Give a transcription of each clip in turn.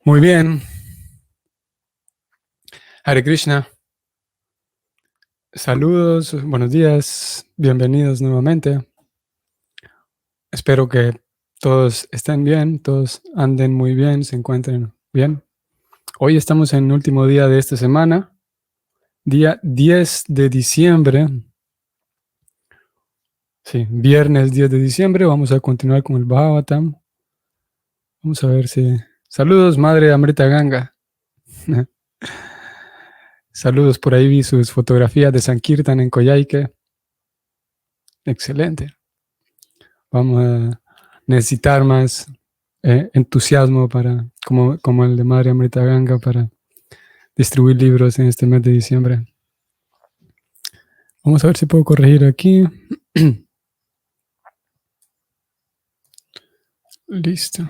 Muy bien. Hare Krishna. Saludos, buenos días, bienvenidos nuevamente. Espero que todos estén bien, todos anden muy bien, se encuentren bien. Hoy estamos en el último día de esta semana, día 10 de diciembre. Sí, viernes 10 de diciembre. Vamos a continuar con el Bhagavatam. Vamos a ver si... Saludos, Madre Amrita Ganga. Saludos, por ahí vi sus fotografías de Sankirtan en Coyhaique. Excelente. Vamos a necesitar más entusiasmo para, como el de Madre Amrita Ganga, para distribuir libros en este mes de diciembre. Vamos a ver si puedo corregir aquí. Listo.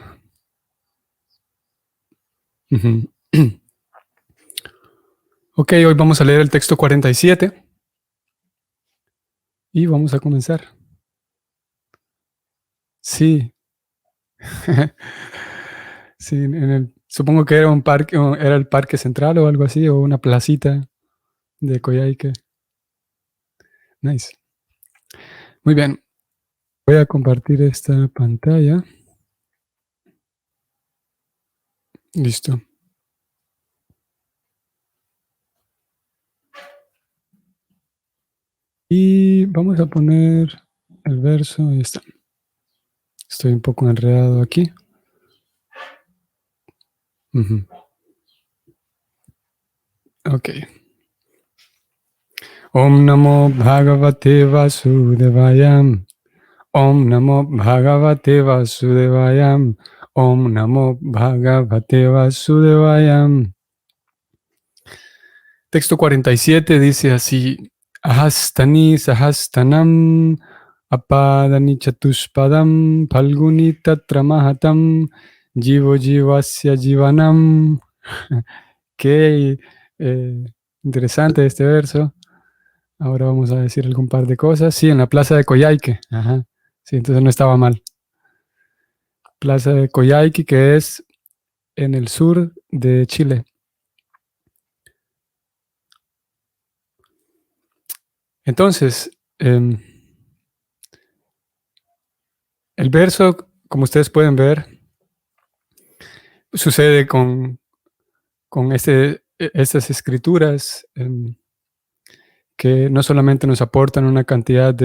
Ok, hoy vamos a leer el texto 47 y vamos a comenzar. Sí. Sí, supongo que era un parque, era el parque central o algo así, o una placita de Coyhaique. Nice. Muy bien. Voy a compartir esta pantalla. Listo. Y vamos a poner el verso. Ahí está. Estoy un poco enredado aquí. Ok. Om Namo Bhagavate Vasudevayam. Om Namo Bhagavate Vasudevayam. Om Namo Bhagavate Vasudevayam. Texto 47 dice así: Ahastani sahastanam apadani chatuspadam palguni tatramahatam jivo jivasya jivanam. Qué interesante este verso. Ahora vamos a decir algún par de cosas. Sí, en la plaza de Coyhaique. Ajá. Sí, entonces no estaba mal. Plaza de Coyhaique, que es en el sur de Chile. Entonces, el verso, como ustedes pueden ver, sucede con estas escrituras que no solamente nos aportan una cantidad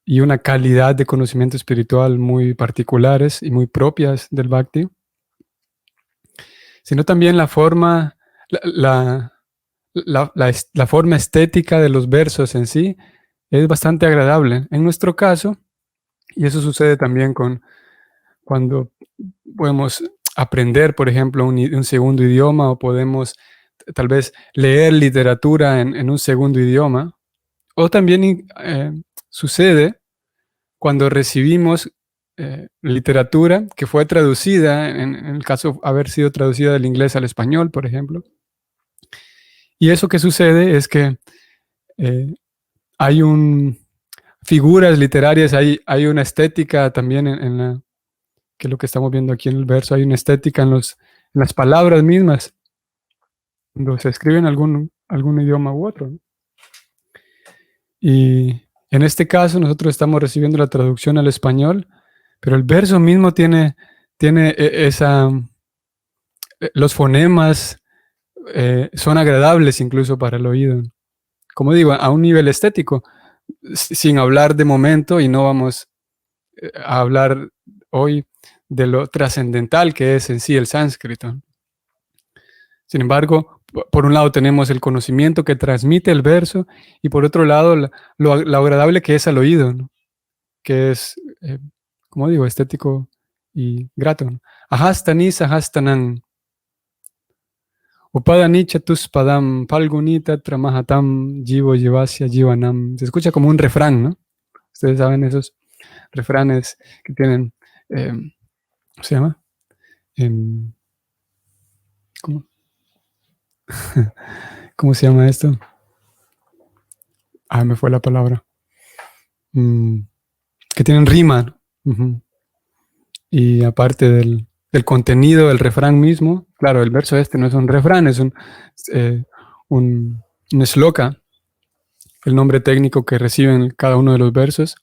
y una calidad de conocimiento espiritual muy particulares y muy propias del Bhakti, sino también la forma, la forma estética de los versos en sí es bastante agradable. En nuestro caso, y eso sucede también cuando podemos aprender, por ejemplo, un segundo idioma, o podemos tal vez leer literatura en un segundo idioma, o también sucede cuando recibimos literatura que fue traducida, en el caso haber sido traducida del inglés al español, por ejemplo. Y eso que sucede es que hay figuras literarias, hay una estética también que es lo que estamos viendo aquí en el verso, hay una estética en las palabras mismas, cuando se escribe en algún idioma u otro, ¿no? Y en este caso nosotros estamos recibiendo la traducción al español, pero el verso mismo tiene los fonemas son agradables incluso para el oído. Como digo, a un nivel estético, sin hablar de momento, y no vamos a hablar hoy de lo trascendental que es en sí el sánscrito. Sin embargo, por un lado tenemos el conocimiento que transmite el verso, y por otro lado lo agradable que es al oído, ¿no? Que es, como digo, estético y grato, ¿no? Ahastani sahastanam upadani chatuspadam palgunita tramahatam jivo jivasya jivanam. Se escucha como un refrán, ¿no? Ustedes saben esos refranes que tienen, ¿cómo se llama? ¿Cómo? ¿Cómo se llama esto? Me fue la palabra. Que tienen rima, ¿no? Y aparte del del contenido del refrán mismo. Claro, el verso este no es un refrán, es un shloka, el nombre técnico que reciben cada uno de los versos,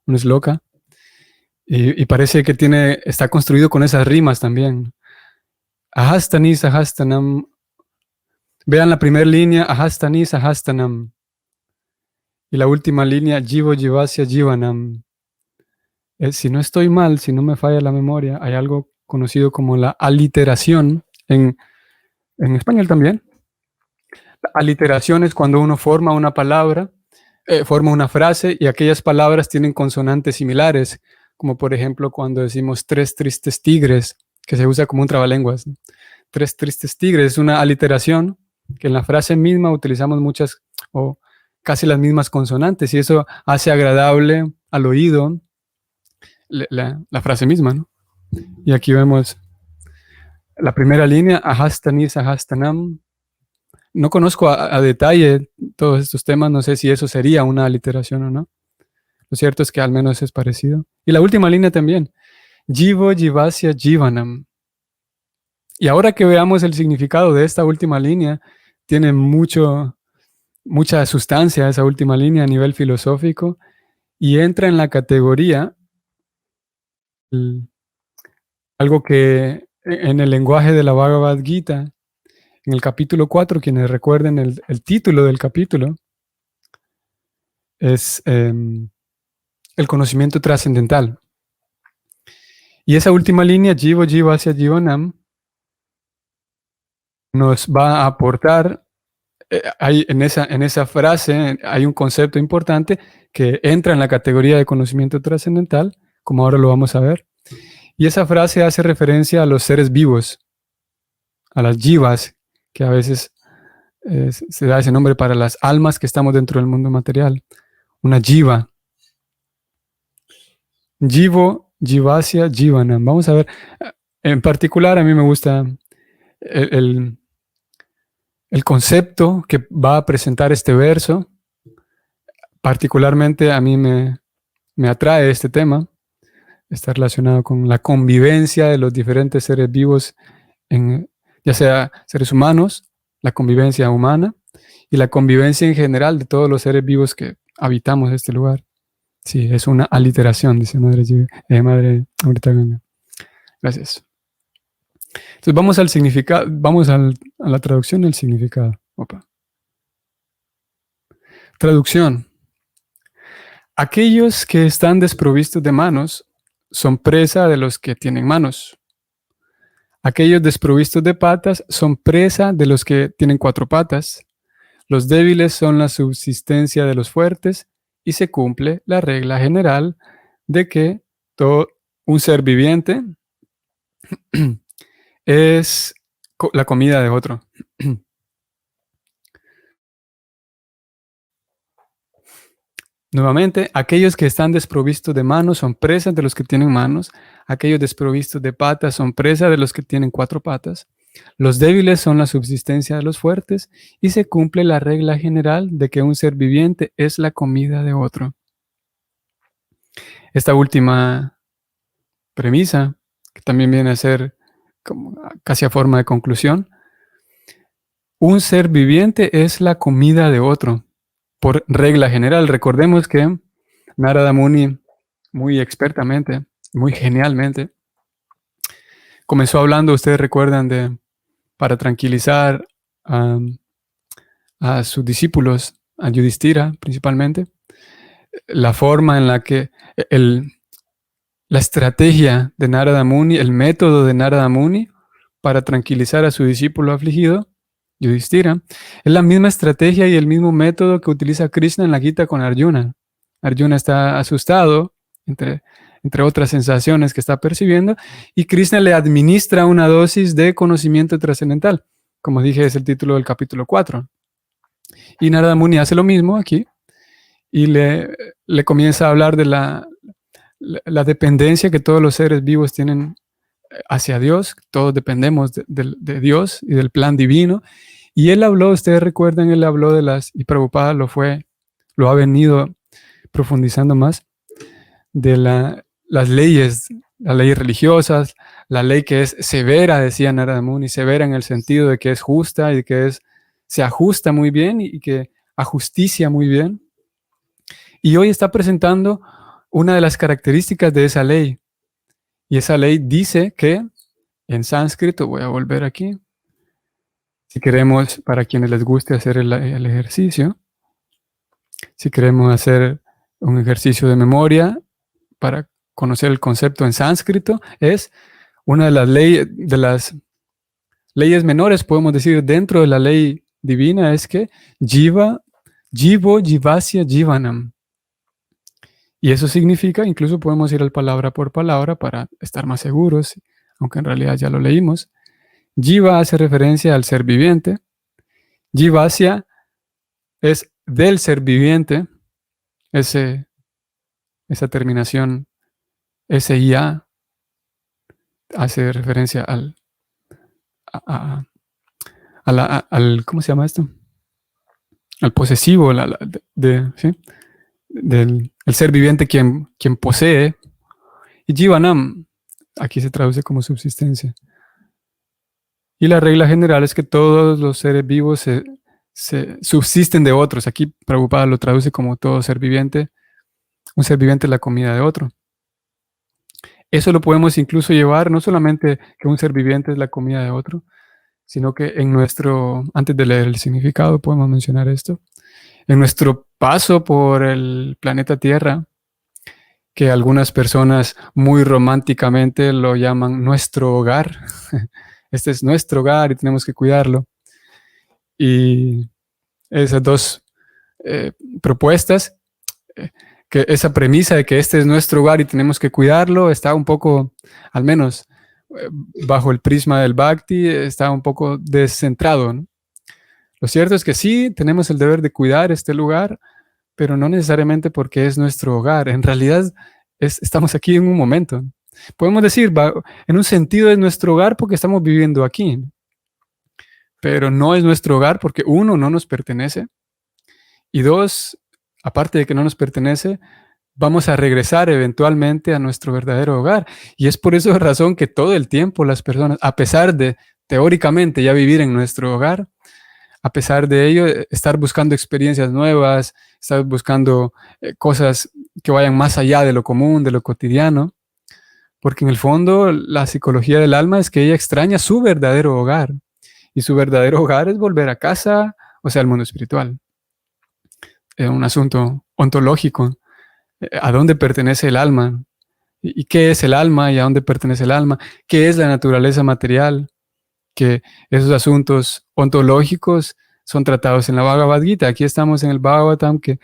un shloka. Y parece que está construido con esas rimas también. Ahastani sahastanam. Vean la primera línea, ahastani sahastanam. Y la última línea, jivo jivasya jivanam. Si no estoy mal, si no me falla la memoria, hay algo conocido como la aliteración en español también. La aliteración es cuando uno forma una palabra, forma una frase y aquellas palabras tienen consonantes similares, como por ejemplo cuando decimos 3 tristes tigres, que se usa como un trabalenguas, ¿no? 3 tristes tigres es una aliteración que en la frase misma utilizamos muchas o casi las mismas consonantes y eso hace agradable al oído la frase misma, ¿no? Y aquí vemos la primera línea, ahastani sahastanam. No conozco a detalle todos estos temas, no sé si eso sería una aliteración o no. Lo cierto es que al menos es parecido. Y la última línea también, jivo jivasya jivanam. Y ahora que veamos el significado de esta última línea, tiene mucha sustancia esa última línea a nivel filosófico y entra en la categoría algo que en el lenguaje de la Bhagavad Gita, en el capítulo 4, quienes recuerden el título del capítulo, es el conocimiento trascendental. Y esa última línea, Jivo Jivasya Jivanam, nos va a aportar, en esa frase hay un concepto importante que entra en la categoría de conocimiento trascendental, como ahora lo vamos a ver. Y esa frase hace referencia a los seres vivos, a las jivas, que a veces se da ese nombre para las almas que estamos dentro del mundo material. Una jiva. Jivo, jivasya, jivanam. Vamos a ver. En particular, a mí me gusta el concepto que va a presentar este verso. Particularmente a mí me atrae este tema. Está relacionado con la convivencia de los diferentes seres vivos, ya sea seres humanos, la convivencia humana y la convivencia en general de todos los seres vivos que habitamos este lugar. Sí, es una aliteración, dice Madre ahorita venga. Gracias. Entonces vamos al significado, vamos a la traducción del significado. Opa. Traducción. Aquellos que están desprovistos de manos son presa de los que tienen manos. Aquellos desprovistos de patas son presa de los que tienen 4 patas. Los débiles son la subsistencia de los fuertes y se cumple la regla general de que todo un ser viviente es la comida de otro. Nuevamente, aquellos que están desprovistos de manos son presas de los que tienen manos. Aquellos desprovistos de patas son presas de los que tienen 4 patas. Los débiles son la subsistencia de los fuertes y se cumple la regla general de que un ser viviente es la comida de otro. Esta última premisa, que también viene a ser como casi a forma de conclusión, un ser viviente es la comida de otro. Por regla general, recordemos que Narada Muni, muy expertamente, muy genialmente, comenzó hablando, ustedes recuerdan, para tranquilizar a sus discípulos, a Yudhishthira principalmente, la forma en la que la estrategia de Narada Muni, el método de Narada Muni para tranquilizar a su discípulo afligido, Yudhishthira, es la misma estrategia y el mismo método que utiliza Krishna en la Gita con Arjuna. Arjuna está asustado, entre otras sensaciones que está percibiendo, y Krishna le administra una dosis de conocimiento trascendental. Como dije, es el título del capítulo 4. Y Narada Muni hace lo mismo aquí, y le comienza a hablar de la dependencia que todos los seres vivos tienen hacia Dios. Todos dependemos de Dios y del plan divino. Y él habló, ustedes recuerdan, él habló y Prabhupada lo ha venido profundizando más, de las leyes religiosas, la ley que es severa, decía Narada Muni, severa en el sentido de que es justa y que se ajusta muy bien y que ajusticia muy bien. Y hoy está presentando una de las características de esa ley. Y esa ley dice que, en sánscrito, voy a volver aquí, si queremos, para quienes les guste hacer el ejercicio, si queremos hacer un ejercicio de memoria para conocer el concepto en sánscrito, es una de las leyes menores, podemos decir, dentro de la ley divina, es que jivo, jivasya, jivanam. Y eso significa, incluso podemos ir al palabra por palabra para estar más seguros, aunque en realidad ya lo leímos. Jiva hace referencia al ser viviente. Jivasya es del ser viviente, esa terminación SIA hace referencia al ¿cómo se llama esto? Al posesivo, ¿sí? Del el ser viviente quien posee. Y Jivanam, aquí se traduce como subsistencia. Y la regla general es que todos los seres vivos se subsisten de otros. Aquí Prabhupada lo traduce como todo ser viviente. Un ser viviente es la comida de otro. Eso lo podemos incluso llevar, no solamente que un ser viviente es la comida de otro, sino que antes de leer el significado, podemos mencionar esto. En nuestro paso por el planeta Tierra, que algunas personas muy románticamente lo llaman nuestro hogar. Este es nuestro hogar y tenemos que cuidarlo. Y esas dos propuestas, que esa premisa de que este es nuestro hogar y tenemos que cuidarlo, está un poco, al menos bajo el prisma del Bhakti, está un poco descentrado, ¿no? Lo cierto es que sí, tenemos el deber de cuidar este lugar, pero no necesariamente porque es nuestro hogar. En realidad, estamos aquí en un momento. Podemos decir, en un sentido es nuestro hogar porque estamos viviendo aquí, pero no es nuestro hogar porque uno, no nos pertenece, y dos, aparte de que no nos pertenece, vamos a regresar eventualmente a nuestro verdadero hogar. Y es por esa razón que todo el tiempo las personas, a pesar de teóricamente ya vivir en nuestro hogar, a pesar de ello, estar buscando experiencias nuevas, estar buscando cosas que vayan más allá de lo común, de lo cotidiano, porque en el fondo la psicología del alma es que ella extraña su verdadero hogar, y su verdadero hogar es volver a casa, o sea, al mundo espiritual. Es un asunto ontológico. ¿A dónde pertenece el alma? ¿Y qué es el alma y a dónde pertenece el alma? ¿Qué es la naturaleza material? Que esos asuntos ontológicos son tratados en la Bhagavad Gita. Aquí estamos en el Bhagavatam, que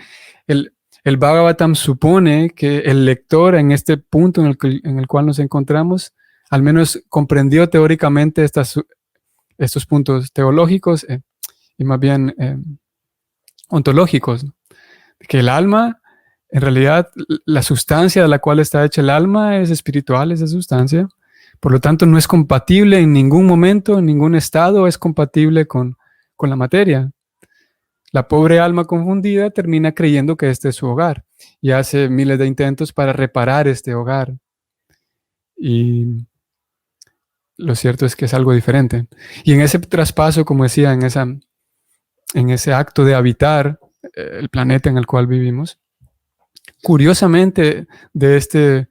el Bhagavatam supone que el lector en este punto en el cual nos encontramos, al menos comprendió teóricamente estos puntos teológicos y más bien ontológicos, ¿no? Que el alma, en realidad, la sustancia de la cual está hecha el alma es espiritual, esa sustancia. Por lo tanto, no es compatible en ningún momento, en ningún estado, es compatible con la materia. La pobre alma confundida termina creyendo que este es su hogar y hace miles de intentos para reparar este hogar. Y lo cierto es que es algo diferente. Y en ese traspaso, como decía, en ese acto de habitar el planeta en el cual vivimos, curiosamente de este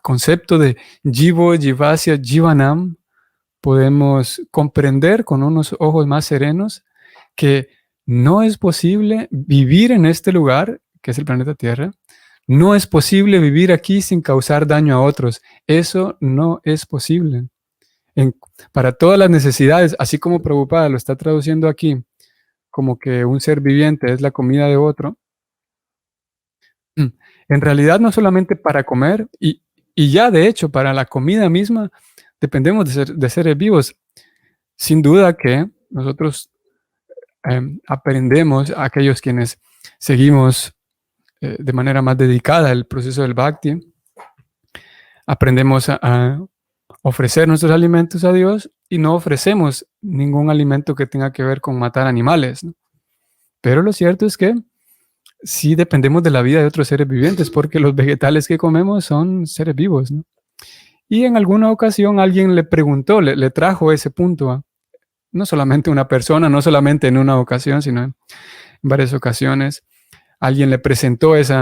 concepto de Jivo, Jivasya, Jivanam, podemos comprender con unos ojos más serenos que no es posible vivir en este lugar, que es el planeta Tierra. No es posible vivir aquí sin causar daño a otros. Eso no es posible. Para todas las necesidades, así como Prabhupada lo está traduciendo aquí, como que un ser viviente es la comida de otro, en realidad no solamente para comer, y ya de hecho para la comida misma, dependemos de seres vivos. Sin duda que nosotros aprendemos, a aquellos quienes seguimos de manera más dedicada el proceso del Bhakti, aprendemos a ofrecer nuestros alimentos a Dios y no ofrecemos ningún alimento que tenga que ver con matar animales, ¿no? Pero lo cierto es que sí dependemos de la vida de otros seres vivientes, porque los vegetales que comemos son seres vivos, ¿no? Y en alguna ocasión alguien le preguntó, le trajo ese punto a no solamente una persona, no solamente en una ocasión, sino en varias ocasiones. Alguien le presentó ese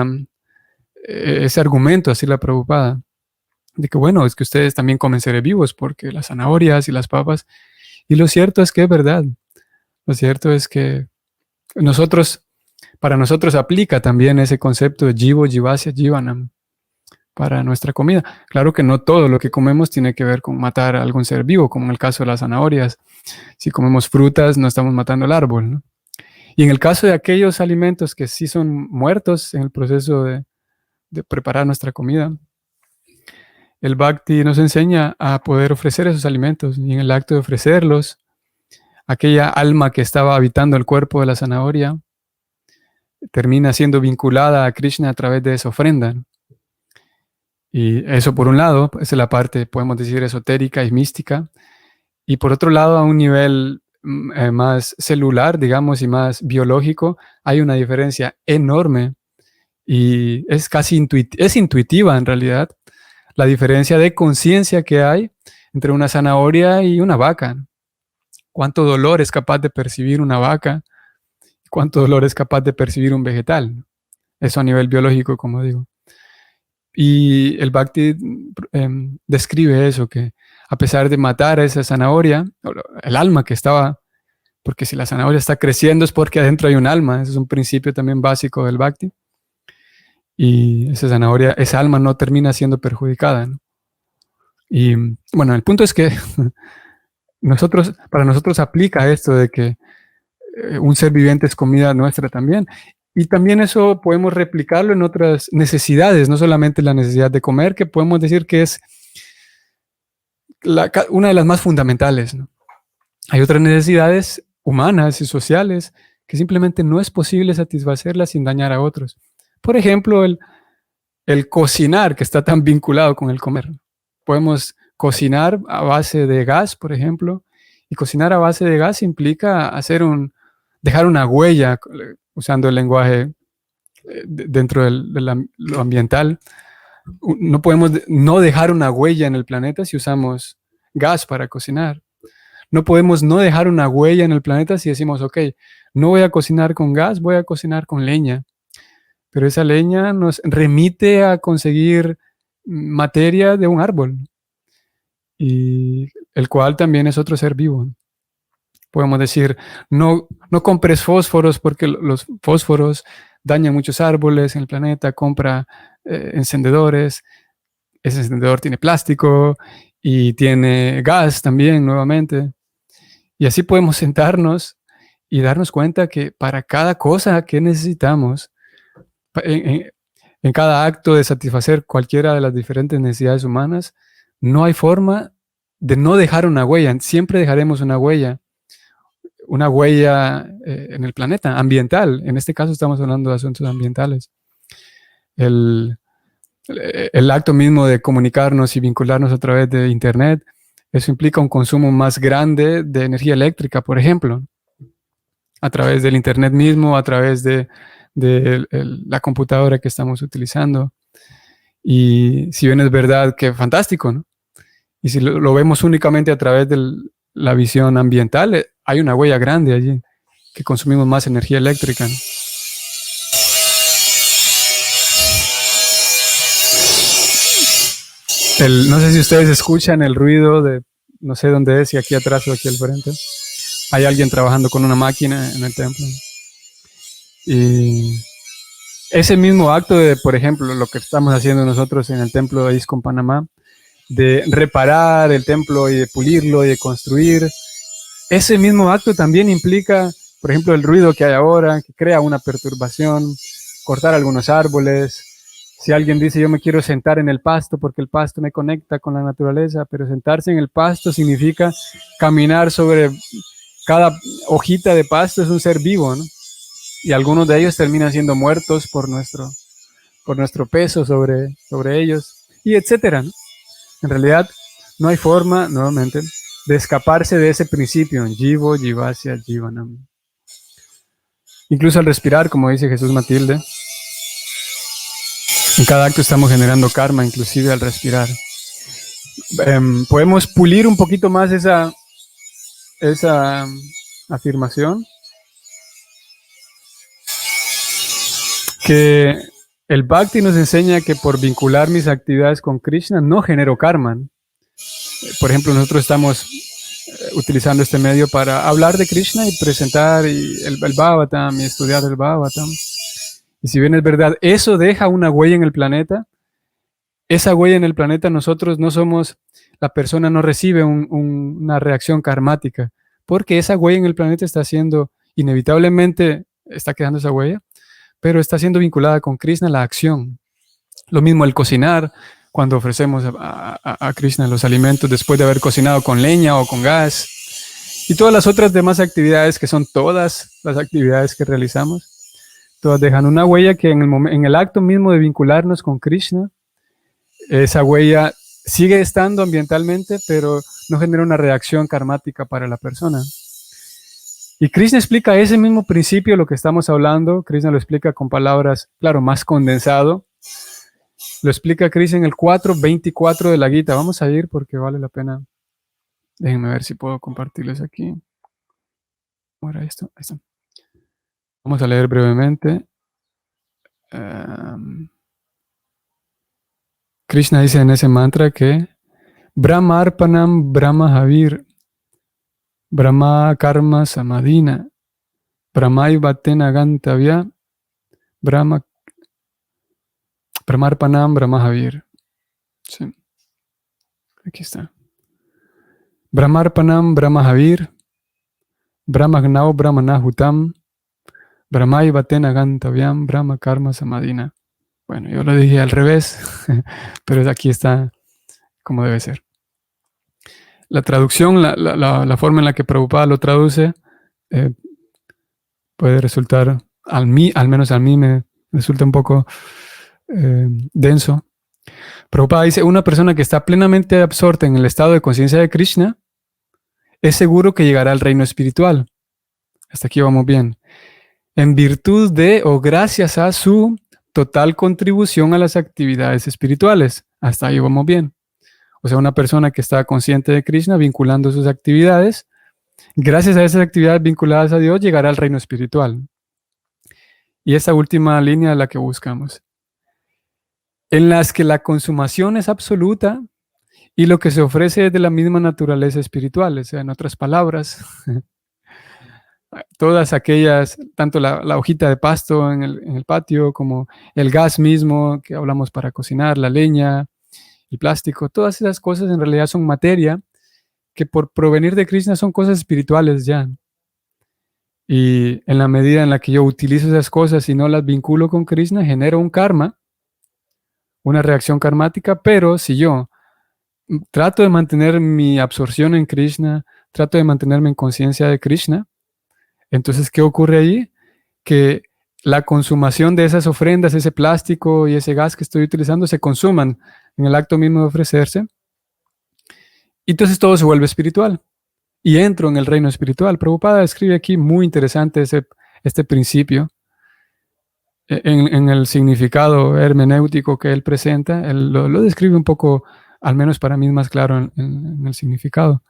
argumento, así la Prabhupada, de que bueno, es que ustedes también comen seres vivos, porque las zanahorias y las papas. Y lo cierto es que es verdad. Lo cierto es que para nosotros aplica también ese concepto de jivo, jivasya, jivanam para nuestra comida. Claro que no todo lo que comemos tiene que ver con matar a algún ser vivo, como en el caso de las zanahorias. Si comemos frutas, no estamos matando el árbol, ¿no? Y en el caso de aquellos alimentos que sí son muertos en el proceso de preparar nuestra comida, el Bhakti nos enseña a poder ofrecer esos alimentos, y en el acto de ofrecerlos, aquella alma que estaba habitando el cuerpo de la zanahoria termina siendo vinculada a Krishna a través de esa ofrenda. Y eso por un lado, es la parte, podemos decir, esotérica y mística. Y por otro lado, a un nivel más celular, digamos, y más biológico, hay una diferencia enorme y es casi intuitiva en realidad, la diferencia de conciencia que hay entre una zanahoria y una vaca. ¿Cuánto dolor es capaz de percibir una vaca? ¿Cuánto dolor es capaz de percibir un vegetal? Eso a nivel biológico, como digo. Y el Bhakti describe eso, que a pesar de matar a esa zanahoria, el alma que estaba, porque si la zanahoria está creciendo es porque adentro hay un alma, ese es un principio también básico del Bhakti. Y esa zanahoria, esa alma no termina siendo perjudicada, ¿no? Y bueno, el punto es que para nosotros aplica esto de que un ser viviente es comida nuestra también. Y también eso podemos replicarlo en otras necesidades, no solamente la necesidad de comer, que podemos decir que es una de las más fundamentales, ¿no? Hay otras necesidades humanas y sociales que simplemente no es posible satisfacerlas sin dañar a otros. Por ejemplo, el cocinar, que está tan vinculado con el comer. Podemos cocinar a base de gas, por ejemplo, y cocinar a base de gas implica dejar una huella, usando el lenguaje dentro de lo ambiental. No podemos no dejar una huella en el planeta si usamos gas para cocinar. No podemos no dejar una huella en el planeta si decimos, ok, no voy a cocinar con gas, voy a cocinar con leña. Pero esa leña nos remite a conseguir materia de un árbol, y el cual también es otro ser vivo. Podemos decir, no compres fósforos porque los fósforos dañan muchos árboles en el planeta, compra encendedores, ese encendedor tiene plástico y tiene gas también nuevamente. Y así podemos sentarnos y darnos cuenta que para cada cosa que necesitamos, en cada acto de satisfacer cualquiera de las diferentes necesidades humanas, no hay forma de no dejar una huella. Siempre dejaremos una huella en el planeta, ambiental. En este caso estamos hablando de asuntos ambientales. El acto mismo de comunicarnos y vincularnos a través de Internet, eso implica un consumo más grande de energía eléctrica, por ejemplo, a través del Internet mismo, a través de la computadora que estamos utilizando. Y si bien es verdad que fantástico, ¿no? Y si lo vemos únicamente a través de la visión ambiental, hay una huella grande allí, que consumimos más energía eléctrica, ¿no? No sé si ustedes escuchan el ruido de, no sé dónde es, si aquí atrás o aquí al frente. Hay alguien trabajando con una máquina en el templo. Y ese mismo acto de, por ejemplo, lo que estamos haciendo nosotros en el templo de ISKCON Panamá, de reparar el templo y de pulirlo y de construir, ese mismo acto también implica, por ejemplo, el ruido que hay ahora, que crea una perturbación, cortar algunos árboles. Si alguien dice, yo me quiero sentar en el pasto porque el pasto me conecta con la naturaleza, pero sentarse en el pasto significa caminar sobre cada hojita de pasto, es un ser vivo, ¿no? Y algunos de ellos terminan siendo muertos por nuestro peso sobre ellos, y etcétera, ¿no? En realidad, no hay forma, nuevamente, de escaparse de ese principio, jivo, jivasya, jivanam. Incluso al respirar, como dice Jesús Matilde, en cada acto estamos generando karma, inclusive al respirar. Podemos pulir un poquito más esa afirmación, que el Bhakti nos enseña que por vincular mis actividades con Krishna no genero karma. Por ejemplo, nosotros estamos utilizando este medio para hablar de Krishna y presentar el Bhagavatam y estudiar el Bhagavatam. Y si bien es verdad, eso deja una huella en el planeta, esa huella en el planeta nosotros no somos, la persona no recibe una reacción karmática, porque esa huella en el planeta está siendo, inevitablemente está quedando esa huella, pero está siendo vinculada con Krishna la acción. Lo mismo el cocinar, cuando ofrecemos a Krishna los alimentos después de haber cocinado con leña o con gas, y todas las otras demás actividades que son todas las actividades que realizamos, todas dejan una huella que en el acto mismo de vincularnos con Krishna, esa huella sigue estando ambientalmente, pero no genera una reacción karmática para la persona. Y Krishna explica ese mismo principio, lo que estamos hablando. Krishna lo explica con palabras, claro, más condensado. Lo explica Krishna en el 4.24 de la Gita. Vamos a ir porque vale la pena. Déjenme ver si puedo compartirles aquí. ¿Cómo era esto? Ahí está. Vamos a leer brevemente. Krishna dice en ese mantra que Brahma Arpanam Brahma Javir Brahma Karma Samadhina Brahmaivatena Gantavya Brahma Brahmarpanam Brahma Javir. Sí. Aquí está. Brahmarpanam Brahma Javir Brahmagnao Brahmanahutam Brahmaivatena Gantavyam Brahma Karma Samadhina. Bueno, yo lo dije al revés, pero aquí está como debe ser. La traducción, la forma en la que Prabhupada lo traduce, puede resultar, al menos a mí me resulta un poco denso. Prabhupada dice, una persona que está plenamente absorta en el estado de conciencia de Krishna, es seguro que llegará al reino espiritual. Hasta aquí vamos bien. En virtud de o gracias a su total contribución a las actividades espirituales. Hasta ahí vamos bien. O sea, una persona que está consciente de Krishna, vinculando sus actividades, gracias a esas actividades vinculadas a Dios, llegará al reino espiritual. Y esa última línea es la que buscamos. En las que la consumación es absoluta y lo que se ofrece es de la misma naturaleza espiritual. O sea, en otras palabras, todas aquellas, tanto la hojita de pasto en el patio, como el gas mismo que hablamos para cocinar, la leña, el plástico, todas esas cosas en realidad son materia que por provenir de Krishna son cosas espirituales ya. Y en la medida en la que yo utilizo esas cosas y no las vinculo con Krishna, genero un karma, una reacción karmática, pero si yo trato de mantener mi absorción en Krishna, trato de mantenerme en conciencia de Krishna, entonces, ¿qué ocurre ahí? Que la consumación de esas ofrendas, ese plástico y ese gas que estoy utilizando se consuman en el acto mismo de ofrecerse. Y entonces todo se vuelve espiritual. Y entro en el reino espiritual. Prabhupada escribe aquí muy interesante este principio. En el significado hermenéutico que él presenta, él lo describe un poco, al menos para mí es más claro en el significado.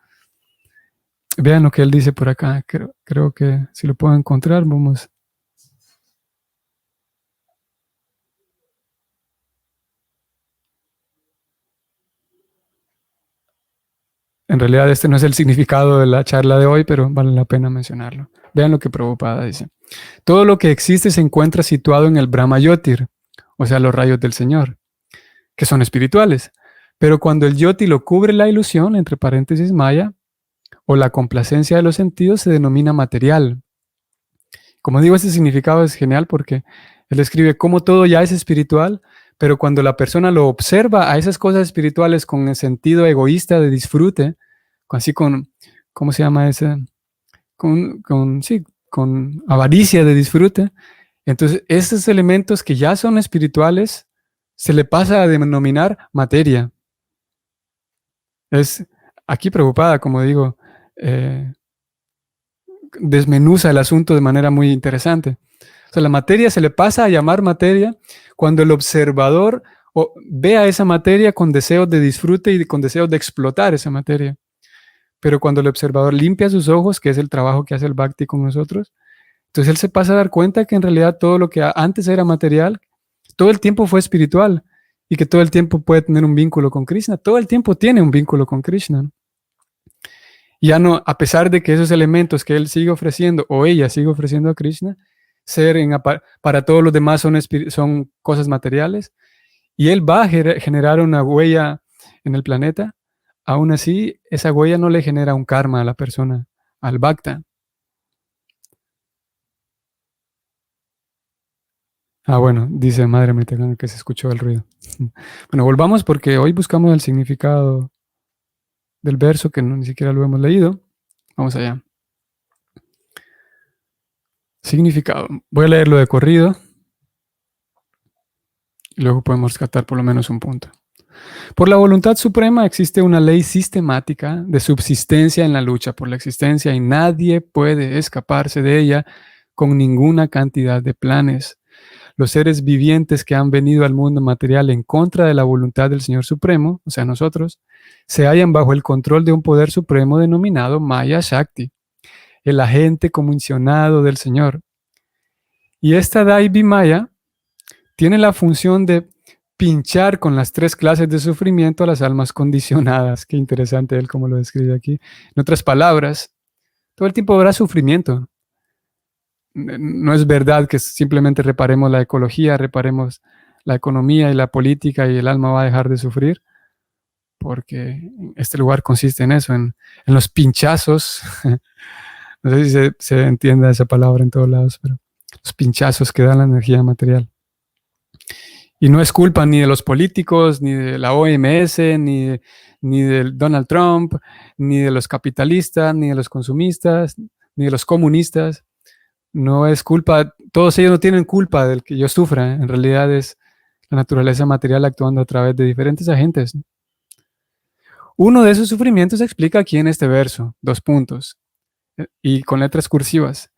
Vean lo que él dice por acá. Creo que si lo puedo encontrar, vamos. En realidad este no es el significado de la charla de hoy, pero vale la pena mencionarlo. Vean lo que Prabhupada dice. Todo lo que existe se encuentra situado en el Brahma Yotir, o sea, los rayos del Señor, que son espirituales. Pero cuando el Yoti lo cubre la ilusión, entre paréntesis maya, o la complacencia de los sentidos, se denomina material. Como digo, este significado es genial porque él escribe cómo todo ya es espiritual, pero cuando la persona lo observa a esas cosas espirituales con el sentido egoísta de disfrute, así con, ¿cómo se llama ese? Con avaricia de disfrute, entonces esos elementos que ya son espirituales se le pasa a denominar materia. Es aquí Prabhupada, como digo, desmenuza el asunto de manera muy interesante. O sea, la materia se le pasa a llamar materia cuando el observador ve a esa materia con deseos de disfrute y con deseos de explotar esa materia. Pero cuando el observador limpia sus ojos, que es el trabajo que hace el Bhakti con nosotros, entonces él se pasa a dar cuenta que en realidad todo lo que antes era material, todo el tiempo fue espiritual y que todo el tiempo puede tener un vínculo con Krishna. Todo el tiempo tiene un vínculo con Krishna. Ya no, a pesar de que esos elementos que él sigue ofreciendo o ella sigue ofreciendo a Krishna, para todos los demás son cosas materiales, y él va a generar una huella en el planeta, aún así esa huella no le genera un karma a la persona, al bhakta. Bueno, dice Madre Mritananda que se escuchó el ruido. Bueno, volvamos porque hoy buscamos el significado del verso que ni siquiera lo hemos leído. Vamos allá. Significado. Voy a leerlo de corrido. Y luego podemos rescatar por lo menos un punto. Por la voluntad suprema existe una ley sistemática de subsistencia en la lucha por la existencia y nadie puede escaparse de ella con ninguna cantidad de planes. Los seres vivientes que han venido al mundo material en contra de la voluntad del Señor Supremo, o sea, nosotros, se hallan bajo el control de un poder supremo denominado Maya Shakti, el agente comisionado del Señor. Y esta Daivi Maya tiene la función de pinchar con las 3 clases de sufrimiento a las almas condicionadas. Qué interesante él cómo lo describe aquí. En otras palabras, todo el tiempo habrá sufrimiento. No es verdad que simplemente reparemos la ecología, reparemos la economía y la política y el alma va a dejar de sufrir, porque este lugar consiste en eso, en los pinchazos. No sé si se entiende esa palabra en todos lados, pero los pinchazos que dan la energía material. Y no es culpa ni de los políticos, ni de la OMS, ni de Donald Trump, ni de los capitalistas, ni de los consumistas, ni de los comunistas. No es culpa, todos ellos no tienen culpa del que yo sufra. En realidad es la naturaleza material actuando a través de diferentes agentes. Uno de esos sufrimientos se explica aquí en este verso, 2 puntos, y con letras cursivas.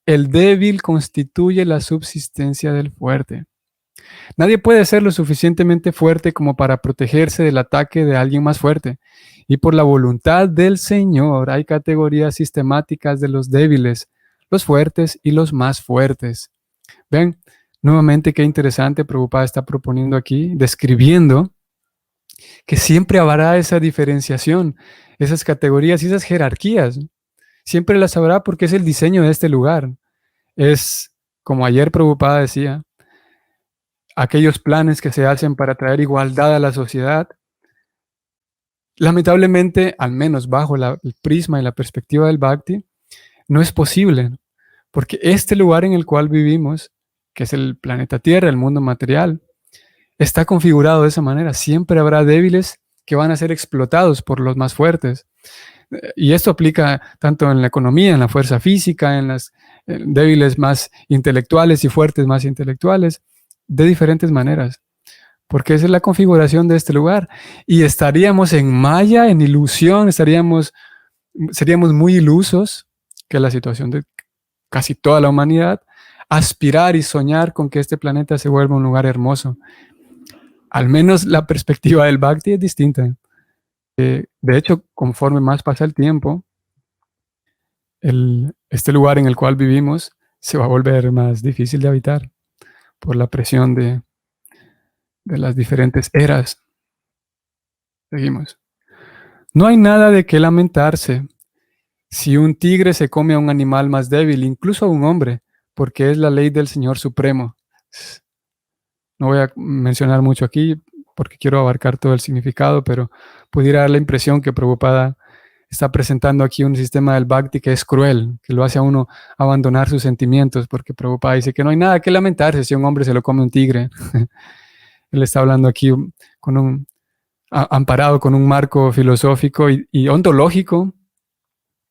El débil constituye la subsistencia del fuerte. Nadie puede ser lo suficientemente fuerte como para protegerse del ataque de alguien más fuerte. Y por la voluntad del Señor hay categorías sistemáticas de los débiles, los fuertes y los más fuertes. Ven, nuevamente qué interesante Prabhupada está proponiendo aquí, describiendo que siempre habrá esa diferenciación, esas categorías y esas jerarquías. Siempre las habrá porque es el diseño de este lugar. Es, como ayer Prabhupada decía, aquellos planes que se hacen para traer igualdad a la sociedad, lamentablemente, al menos bajo el prisma y la perspectiva del Bhakti, no es posible, porque este lugar en el cual vivimos, que es el planeta Tierra, el mundo material, está configurado de esa manera. Siempre habrá débiles que van a ser explotados por los más fuertes. Y esto aplica tanto en la economía, en la fuerza física, en las débiles más intelectuales y fuertes más intelectuales, de diferentes maneras, porque esa es la configuración de este lugar. Y estaríamos en maya, en ilusión, seríamos muy ilusos, que es la situación de casi toda la humanidad, aspirar y soñar con que este planeta se vuelva un lugar hermoso. Al menos la perspectiva del Bhakti es distinta. De hecho, conforme más pasa el tiempo, este lugar en el cual vivimos se va a volver más difícil de habitar por la presión de las diferentes eras. Seguimos. No hay nada de qué lamentarse si un tigre se come a un animal más débil, incluso a un hombre, porque es la ley del Señor Supremo. No voy a mencionar mucho aquí porque quiero abarcar todo el significado, pero pudiera dar la impresión que Prabhupada está presentando aquí un sistema del Bhakti que es cruel, que lo hace a uno abandonar sus sentimientos, porque Prabhupada dice que no hay nada que lamentarse si un hombre se lo come un tigre. Él está hablando aquí amparado con un marco filosófico y ontológico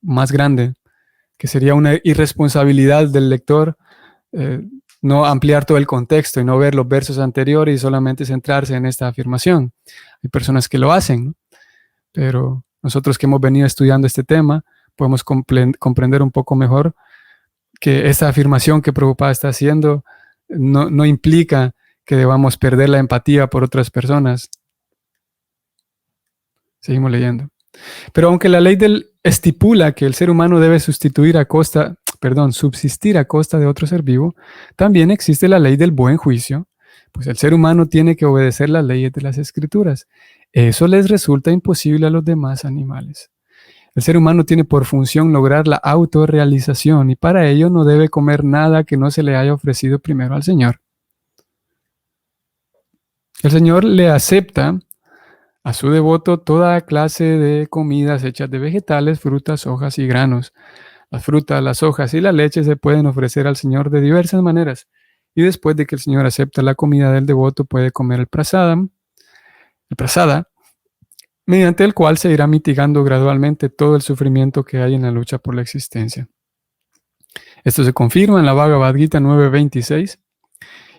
más grande, que sería una irresponsabilidad del lector no ampliar todo el contexto y no ver los versos anteriores y solamente centrarse en esta afirmación. Hay personas que lo hacen, ¿no? Pero nosotros que hemos venido estudiando este tema, podemos comprender un poco mejor que esta afirmación que Prabhupada está haciendo no implica que debamos perder la empatía por otras personas. Seguimos leyendo. Pero aunque la ley estipula que el ser humano debe subsistir a costa de otro ser vivo, también existe la ley del buen juicio, pues el ser humano tiene que obedecer las leyes de las Escrituras. Eso les resulta imposible a los demás animales. El ser humano tiene por función lograr la autorrealización y para ello no debe comer nada que no se le haya ofrecido primero al Señor. El Señor le acepta a su devoto toda clase de comidas hechas de vegetales, frutas, hojas y granos. Las frutas, las hojas y la leche se pueden ofrecer al Señor de diversas maneras. Y después de que el Señor acepta la comida del devoto, puede comer el prasada, mediante el cual se irá mitigando gradualmente todo el sufrimiento que hay en la lucha por la existencia. Esto se confirma en la Bhagavad Gita 9.26.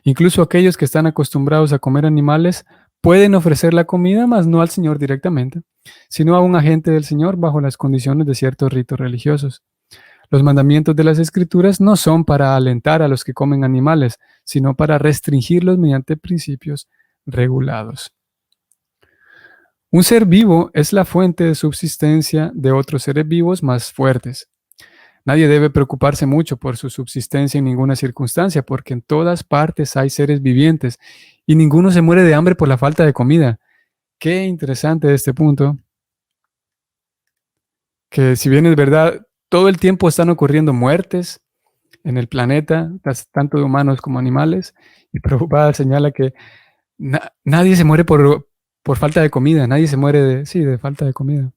Incluso aquellos que están acostumbrados a comer animales pueden ofrecer la comida, mas no al Señor directamente, sino a un agente del Señor bajo las condiciones de ciertos ritos religiosos. Los mandamientos de las Escrituras no son para alentar a los que comen animales, sino para restringirlos mediante principios regulados. Un ser vivo es la fuente de subsistencia de otros seres vivos más fuertes. Nadie debe preocuparse mucho por su subsistencia en ninguna circunstancia, porque en todas partes hay seres vivientes y ninguno se muere de hambre por la falta de comida. Qué interesante este punto, que si bien es verdad, todo el tiempo están ocurriendo muertes en el planeta, tanto de humanos como animales, y Prabhupada señala que nadie se muere por falta de comida, nadie se muere de falta de comida.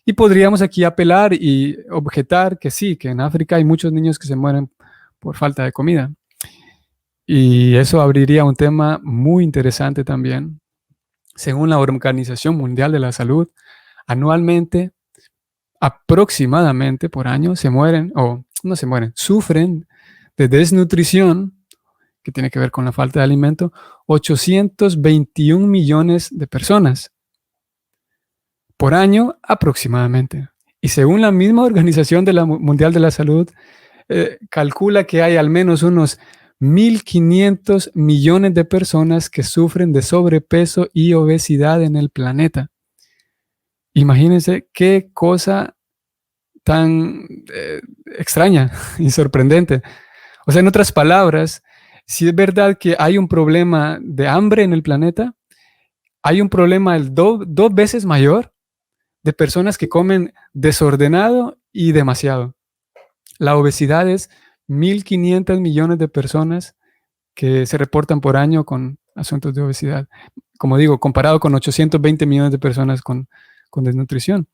Y podríamos aquí apelar y objetar que sí, que en África hay muchos niños que se mueren por falta de comida. Y eso abriría un tema muy interesante también. Según la Organización Mundial de la Salud, anualmente, aproximadamente por año, sufren de desnutrición, que tiene que ver con la falta de alimento, 821 millones de personas por año aproximadamente. Y según la misma Organización Mundial de la Salud, calcula que hay al menos unos 1.500 millones de personas que sufren de sobrepeso y obesidad en el planeta. Imagínense qué cosa tan extraña y sorprendente. O sea, en otras palabras, si es verdad que hay un problema de hambre en el planeta, hay un problema dos veces mayor de personas que comen desordenado y demasiado. La obesidad es 1.500 millones de personas que se reportan por año con asuntos de obesidad. Como digo, comparado con 820 millones de personas con desnutrición.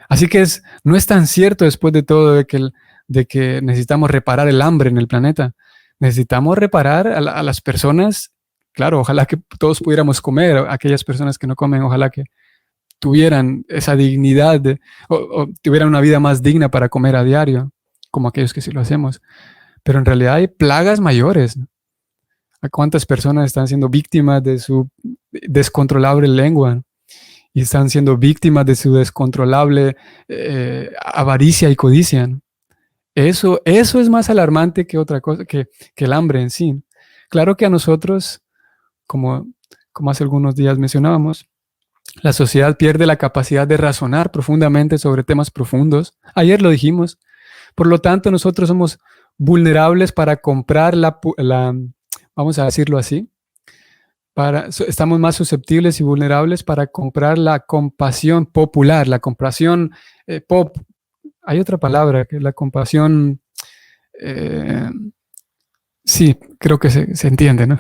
Así que no es tan cierto después de todo de que necesitamos reparar el hambre en el planeta. Necesitamos reparar a las personas. Claro, ojalá que todos pudiéramos comer. Aquellas personas que no comen, ojalá que tuvieran esa dignidad o tuvieran una vida más digna para comer a diario, como aquellos que sí lo hacemos. Pero en realidad hay plagas mayores, ¿no? ¿A cuántas personas están siendo víctimas de su descontrolable lengua? Y están siendo víctimas de su descontrolable avaricia y codicia, ¿no? Eso es más alarmante que otra cosa, que el hambre en sí. Claro que a nosotros, como hace algunos días mencionábamos, la sociedad pierde la capacidad de razonar profundamente sobre temas profundos. Ayer lo dijimos. Por lo tanto, nosotros somos vulnerables para comprar vamos a decirlo así, estamos más susceptibles y vulnerables para comprar la compasión popular, la compasión pop. Hay otra palabra, que es la compasión, sí, creo que se entiende, ¿no?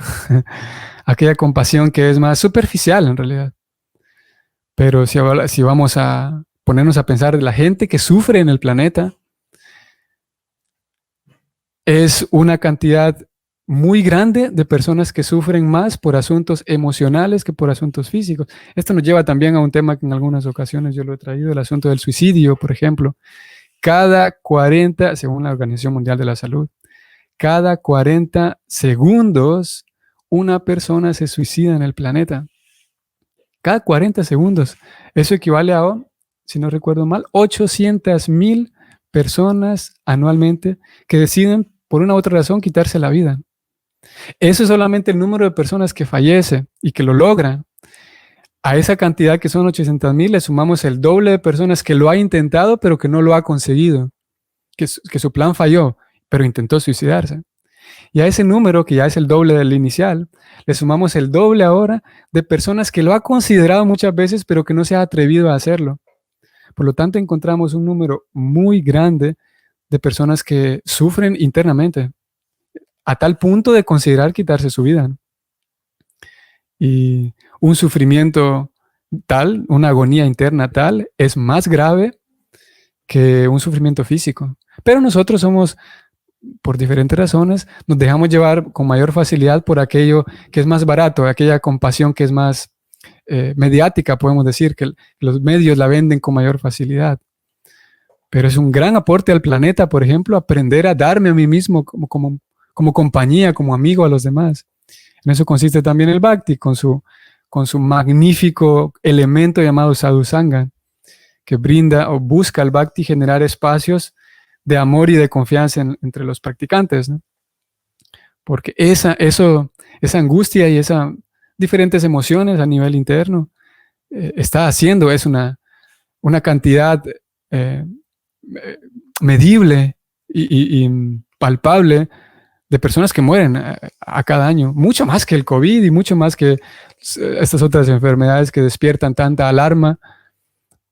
Aquella compasión que es más superficial en realidad. Pero si vamos a ponernos a pensar de la gente que sufre en el planeta, es una cantidad muy grande de personas que sufren más por asuntos emocionales que por asuntos físicos. Esto nos lleva también a un tema que en algunas ocasiones yo lo he traído, el asunto del suicidio, por ejemplo. Según la Organización Mundial de la Salud, cada 40 segundos una persona se suicida en el planeta. Cada 40 segundos. Eso equivale a, si no recuerdo mal, 800,000 personas anualmente que deciden, por una u otra razón, quitarse la vida. Eso es solamente el número de personas que fallece y que lo logran. A esa cantidad que son 800,000 le sumamos el doble de personas que lo ha intentado pero que no lo ha conseguido, que su plan falló, pero intentó suicidarse. Y a ese número, que ya es el doble del inicial, le sumamos el doble ahora de personas que lo ha considerado muchas veces pero que no se ha atrevido a hacerlo. Por lo tanto, encontramos un número muy grande de personas que sufren internamente, a tal punto de considerar quitarse su vida. Y un sufrimiento tal, una agonía interna tal, es más grave que un sufrimiento físico. Pero nosotros somos, por diferentes razones, nos dejamos llevar con mayor facilidad por aquello que es más barato, aquella compasión que es más mediática, podemos decir, que los medios la venden con mayor facilidad. Pero es un gran aporte al planeta, por ejemplo, aprender a darme a mí mismo como compañía, como amigo a los demás. En eso consiste también el Bhakti, con su magnífico elemento llamado Sadhusanga, que brinda o busca el Bhakti generar espacios de amor y de confianza entre los practicantes, ¿no? Porque esa angustia y esas diferentes emociones a nivel interno está haciendo, es una cantidad medible y palpable de personas que mueren a cada año, mucho más que el COVID y mucho más que estas otras enfermedades que despiertan tanta alarma,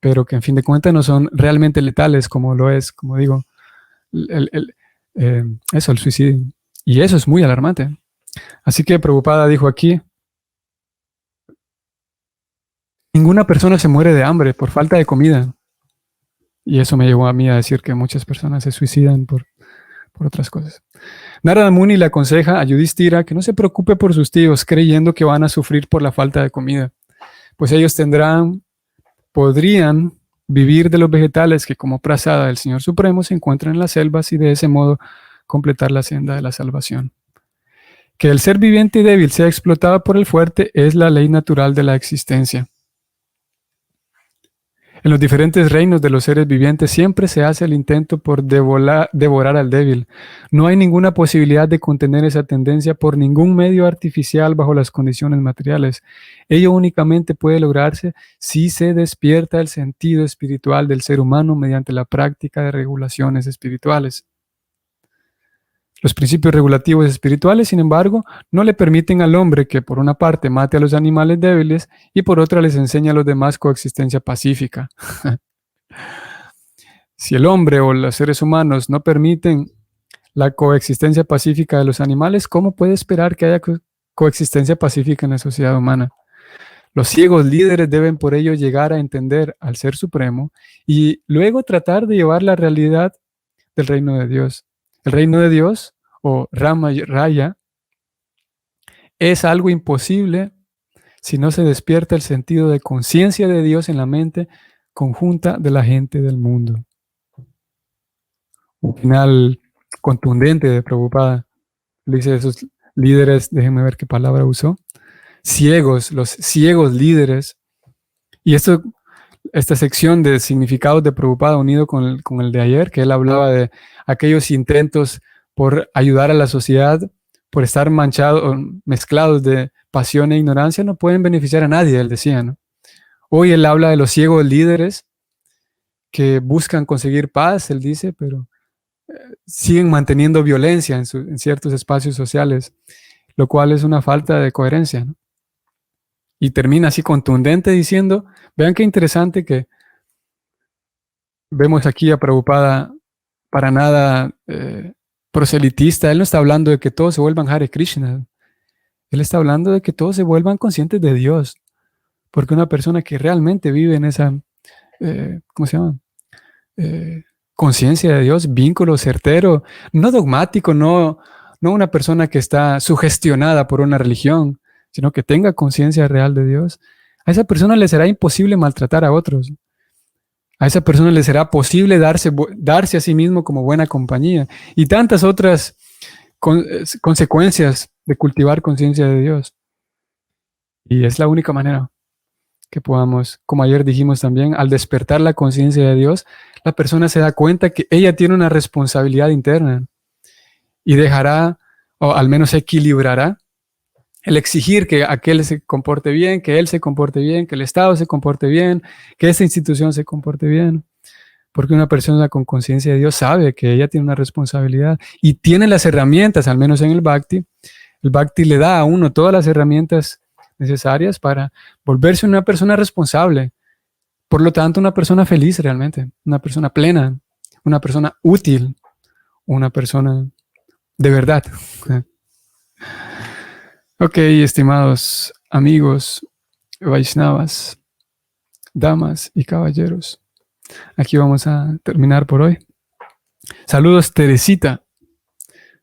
pero que en fin de cuentas no son realmente letales como lo es, como digo, el suicidio. Y eso es muy alarmante. Así que Prabhupada dijo aquí, ninguna persona se muere de hambre por falta de comida. Y eso me llevó a mí a decir que muchas personas se suicidan por otras cosas. Narada Muni le aconseja a Yudhishthira que no se preocupe por sus tíos, creyendo que van a sufrir por la falta de comida, pues ellos podrían vivir de los vegetales que como prasada del Señor Supremo se encuentran en las selvas y de ese modo completar la senda de la salvación. Que el ser viviente y débil sea explotado por el fuerte es la ley natural de la existencia. En los diferentes reinos de los seres vivientes siempre se hace el intento por devorar al débil. No hay ninguna posibilidad de contener esa tendencia por ningún medio artificial bajo las condiciones materiales. Ello únicamente puede lograrse si se despierta el sentido espiritual del ser humano mediante la práctica de regulaciones espirituales. Los principios regulativos espirituales, sin embargo, no le permiten al hombre que por una parte mate a los animales débiles y por otra les enseña a los demás coexistencia pacífica. Si el hombre o los seres humanos no permiten la coexistencia pacífica de los animales, ¿cómo puede esperar que haya coexistencia pacífica en la sociedad humana? Los ciegos líderes deben por ello llegar a entender al Ser Supremo y luego tratar de llevar la realidad del reino de Dios. El reino de Dios, o Rama Raya, es algo imposible si no se despierta el sentido de conciencia de Dios en la mente conjunta de la gente del mundo. Un final contundente de Prabhupada. Dice esos líderes, déjenme ver qué palabra usó, ciegos, los ciegos líderes. Y esta sección de significados de Prabhupada unido con el de ayer, que él hablaba de aquellos intentos por ayudar a la sociedad, por estar manchados, mezclados de pasión e ignorancia, no pueden beneficiar a nadie, él decía, ¿no? Hoy él habla de los ciegos líderes que buscan conseguir paz, él dice, pero siguen manteniendo violencia en ciertos espacios sociales, lo cual es una falta de coherencia, ¿no? Y termina así contundente diciendo, vean qué interesante que vemos aquí a Prabhupada para nada proselitista. Él no está hablando de que todos se vuelvan Hare Krishna. Él está hablando de que todos se vuelvan conscientes de Dios. Porque una persona que realmente vive en esa, ¿cómo se llama? Conciencia de Dios, vínculo certero, no dogmático, no una persona que está sugestionada por una religión, sino que tenga conciencia real de Dios. A esa persona le será imposible maltratar a otros. A esa persona le será posible darse a sí mismo como buena compañía y tantas otras consecuencias de cultivar conciencia de Dios. Y es la única manera que podamos, como ayer dijimos también, al despertar la conciencia de Dios, la persona se da cuenta que ella tiene una responsabilidad interna y dejará o al menos equilibrará el exigir que aquel se comporte bien, que él se comporte bien, que el Estado se comporte bien, que esta institución se comporte bien. Porque una persona con conciencia de Dios sabe que ella tiene una responsabilidad y tiene las herramientas, al menos en el Bhakti. El Bhakti le da a uno todas las herramientas necesarias para volverse una persona responsable. Por lo tanto, una persona feliz realmente, una persona plena, una persona útil, una persona de verdad. Ok, estimados amigos, Vaishnavas, damas y caballeros, aquí vamos a terminar por hoy. Saludos, Teresita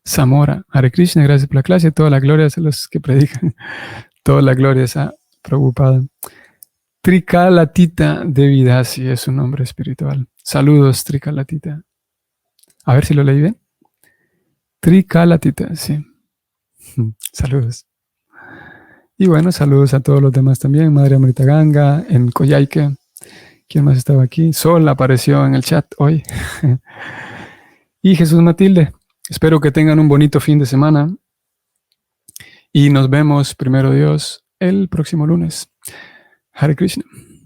Zamora. Hare Krishna, gracias por la clase. Todas las glorias a los que predican. Todas las glorias a Prabhupada. Trikalatita Devidasi es su nombre espiritual. Saludos, Trikalatita. A ver si lo leí bien. Trikalatita, sí. Saludos. Y bueno, saludos a todos los demás también. Madre Amrita Ganga, en Coyhaique. ¿Quién más estaba aquí? Sol apareció en el chat hoy. Y Jesús Matilde. Espero que tengan un bonito fin de semana. Y nos vemos, primero Dios, el próximo lunes. Hare Krishna.